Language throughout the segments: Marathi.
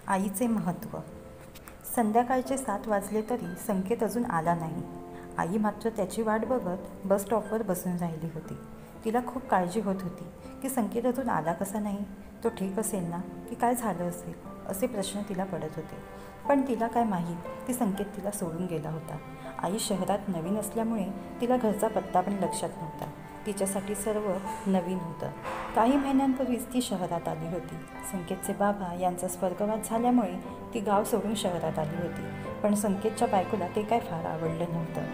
आईचे महत्त्व. संध्याकाळचे 7 वाजले तरी संकेत अजून आला नाही. आई मात्र त्याची वाट बघत बस स्टॉपवर बसून राहिली होती. तिला खूप काळजी होत होती की संकेत अजून आला कसा नाही, तो ठीक असेल ना, की काय झालं असेल, असे प्रश्न तिला पडत होते. पण तिला काय माहीत की संकेत तिला सोडून गेला होता. आई शहरात नवीन असल्यामुळे तिला घरचा पत्ता पण लक्षात नव्हता. तिच्यासाठी सर्व नवीन होतं. काही महिन्यांपूर्वीच ती शहरात आली होती. संकेतचे बाबा यांचा स्वर्गवास झाल्यामुळे ती गाव सोडून शहरात आली होती. पण संकेतच्या बायकोला ते काय फार आवडलं नव्हतं.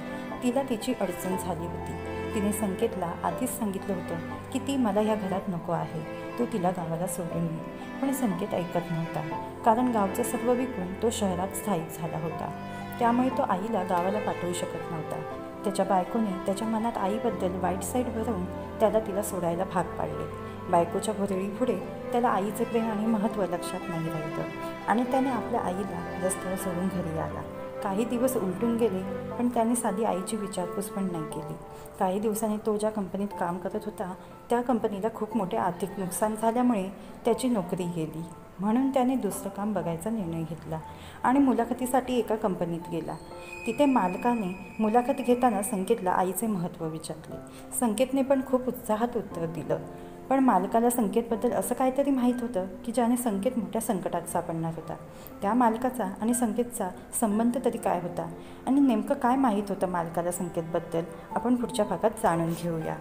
तिला तिची अडचण झाली होती. तिने संकेतला आधीच सांगितलं होतं की ती मला या घरात नको आहे, तू तिला गावाला सोडून ये. पण संकेत ऐकत नव्हता, कारण गावचं सर्व विकून तो शहरात स्थायिक झाला होता. त्यामुळे तो आईला गावाला पाठवू शकत नव्हता. त्याच्या बायकोने त्याच्या मनात आईबद्दल वाईट साईड भरून त्याला तिला सोडायला भाग पाडले. बायकोच्या भुरळीपुढे त्याला आईचे प्रेम आणि महत्त्व लक्षात नाही राहिलं आणि त्याने आपल्या आईला रस्त्यावर सोडून घरी आला. काही दिवस उलटून गेले, पण त्याने साधी आईची विचारपूस पण नाही केली. काही दिवसांनी तो ज्या कंपनीत काम करत होता त्या कंपनीला खूप मोठे आर्थिक नुकसान झाल्यामुळे त्याची नोकरी गेली. म्हणून त्याने दुसरं काम बघायचा निर्णय घेतला आणि मुलाखतीसाठी एका कंपनीत गेला. तिथे मालकाने मुलाखत घेताना संकेतला आईचे महत्त्व विचारले. संकेतने पण खूप उत्साहात उत्तर दिलं. पण मालकाला संकेतबद्दल असं काहीतरी माहीत होतं की ज्याने संकेत मोठ्या संकटात सापडणार होता. त्या मालकाचा आणि संकेतचा संबंध तरी काय होता आणि नेमकं काय माहीत होतं मालकाला संकेतबद्दल, आपण पुढच्या भागात जाणून घेऊया.